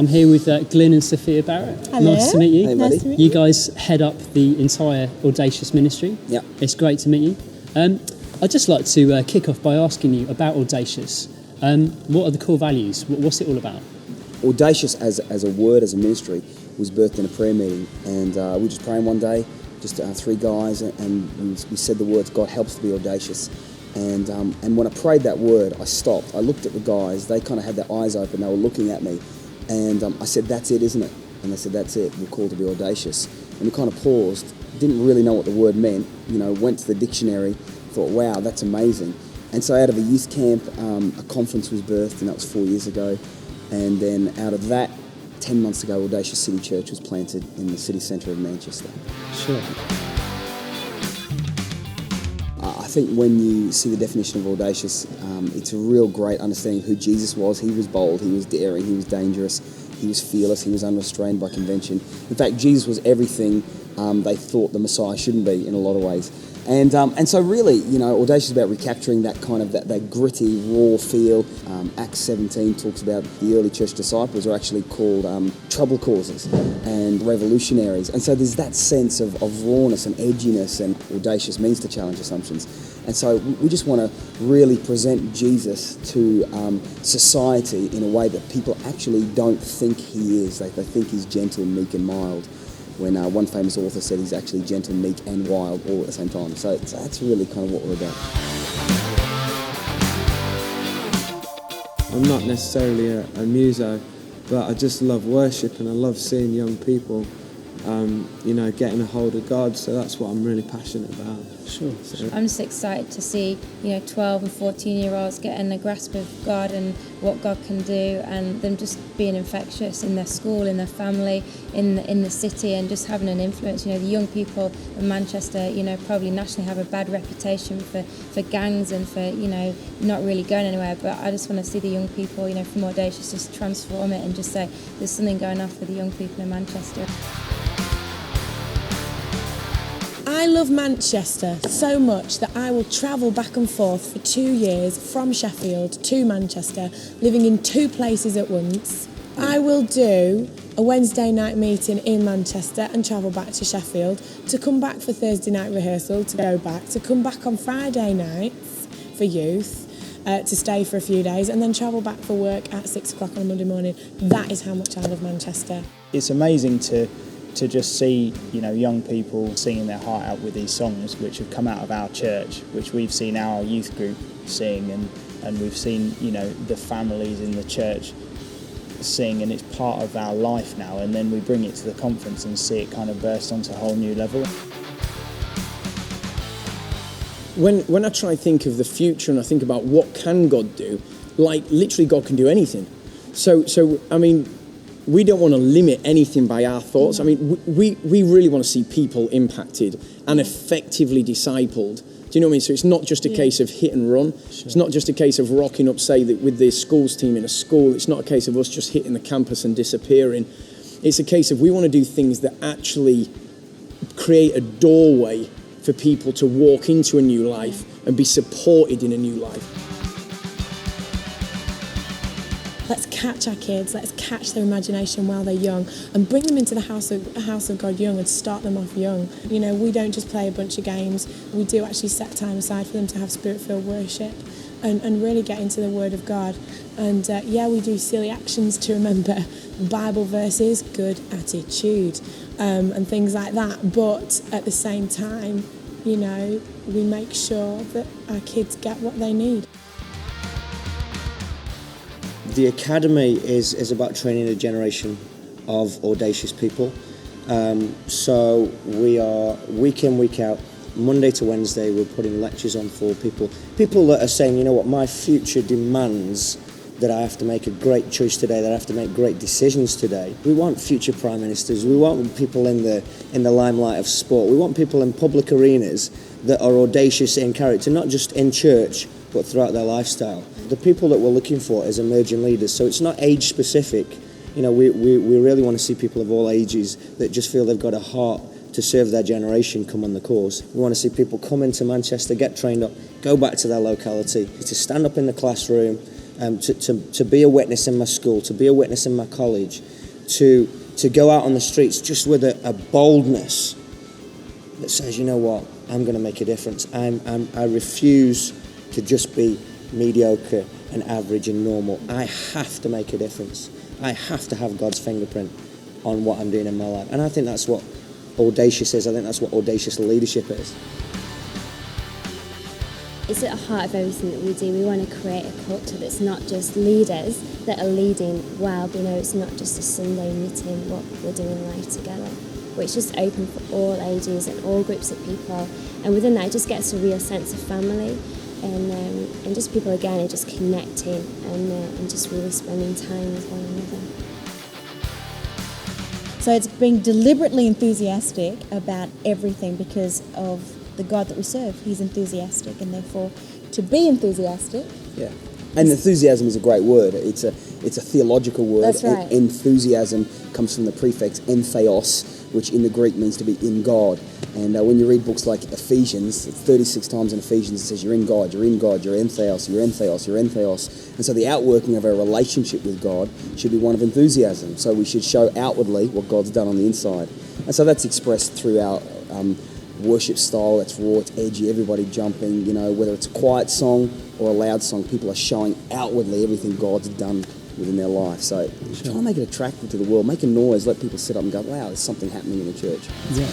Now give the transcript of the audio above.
I'm here with Glyn and Sophia Barrett. Hello. Nice to meet you. Hey, nice buddy. to meet You guys head up the entire Audacious ministry. Yeah. It's great to meet you. I'd just like to kick off by asking you about Audacious. What are the core values? What's it all about? Audacious as a word, as a ministry, was birthed in a prayer meeting, and we were just praying one day, just three guys, and we said the words, God helps to be audacious. And when I prayed that word, I stopped. I looked at the guys. They kind of had their eyes open. They were looking at me. And I said, that's it, isn't it? And they said, that's it. We're called to be audacious. And we kind of paused. Didn't really know what the word meant. Went to the dictionary. Thought, wow, that's amazing. And so out of a youth camp, a conference was birthed, and that was 4 years ago. And then out of that, 10 months ago, Audacious City Church was planted in the city centre of Manchester. Sure. I think when you see the definition of audacious, it's a real great understanding of who Jesus was. He was bold, he was daring, he was dangerous, he was fearless, he was unrestrained by convention. In fact, Jesus was everything they thought the Messiah shouldn't be in a lot of ways. And so really, Audacious is about recapturing that kind of that gritty, raw feel. Acts 17 talks about the early church disciples are actually called trouble causers and revolutionaries. And so there's that sense of rawness and edginess, and audacious means to challenge assumptions. And so we just want to really present Jesus to society in a way that people actually don't think he is. They think he's gentle, meek and mild. When one famous author said he's actually gentle, meek and wild all at the same time. So that's really kind of what we're about. I'm not necessarily a muso, but I just love worship and I love seeing young people, getting a hold of God. So that's what I'm really passionate about. Sure. I'm just excited to see, 12 and 14-year-olds getting a grasp of God and what God can do, and them just being infectious in their school, in their family, in the city, and just having an influence. The young people in Manchester, probably nationally have a bad reputation for gangs and for, not really going anywhere. But I just want to see the young people, from Audacious, just transform it and just say there's something going on for the young people in Manchester. I love Manchester so much that I will travel back and forth for 2 years from Sheffield to Manchester, living in two places at once. I will do a Wednesday night meeting in Manchester and travel back to Sheffield, to come back for Thursday night rehearsal, to go back, to come back on Friday nights for youth, to stay for a few days, and then travel back for work at 6 o'clock on a Monday morning. That is how much I love Manchester. It's amazing to just see, young people singing their heart out with these songs, which have come out of our church, which we've seen our youth group sing, and we've seen, the families in the church sing, and it's part of our life now. And then we bring it to the conference and see it kind of burst onto a whole new level. When I try to think of the future and I think about what can God do, literally God can do anything. So I mean, we don't want to limit anything by our thoughts. I mean, we really want to see people impacted and effectively discipled. Do you know what I mean? So it's not just a case of hit and run. Sure. It's not just a case of rocking up, say, that with the schools team in a school. It's not a case of us just hitting the campus and disappearing. It's a case of we want to do things that actually create a doorway for people to walk into a new life and be supported in a new life. Let's catch our kids, let's catch their imagination while they're young and bring them into the house of God young and start them off young. We don't just play a bunch of games, we do actually set time aside for them to have spirit-filled worship and really get into the Word of God. And we do silly actions to remember Bible verses, good attitude, and things like that. But at the same time, we make sure that our kids get what they need. The Academy is about training a generation of audacious people. So we are week in, week out, Monday to Wednesday, we're putting lectures on for people that are saying, you know what, my future demands that I have to make a great choice today, that I have to make great decisions today. We want future prime ministers. We want people in the limelight of sport. We want people in public arenas that are audacious in character, not just in church, but throughout their lifestyle. The people that we're looking for is emerging leaders, so it's not age specific. We really want to see people of all ages that just feel they've got a heart to serve their generation come on the course. We want to see people come into Manchester, get trained up, go back to their locality, to stand up in the classroom to be a witness in my school, to be a witness in my college, to go out on the streets just with a boldness that says, you know what, I'm going to make a difference. I refuse to just be mediocre and average and normal. I have to make a difference. I have to have God's fingerprint on what I'm doing in my life. And I think that's what Audacious is. I think that's what audacious leadership is. It's at the heart of everything that we do. We want to create a culture that's not just leaders that are leading well, but it's not just a Sunday meeting, what we're doing live together. But it's just open for all ages and all groups of people. And within that, it just gets a real sense of family and just people, again, are just connecting and just really spending time with one another. So it's being deliberately enthusiastic about everything because of the God that we serve. He's enthusiastic, and therefore to be enthusiastic. Yeah, and enthusiasm is a great word. It's a theological word. That's right. Enthusiasm comes from the prefix entheos, which in the Greek means to be in God. And when you read books like Ephesians, 36 times in Ephesians it says you're in God, you're in God, you're entheos, you're entheos, you're entheos. And so the outworking of our relationship with God should be one of enthusiasm. So we should show outwardly what God's done on the inside. And so that's expressed through our worship style. It's raw, it's edgy, everybody jumping, whether it's a quiet song or a loud song, people are showing outwardly everything God's done within their life. So try to make it attractive to the world, make a noise, let people sit up and go, wow, there's something happening in the church. Yeah.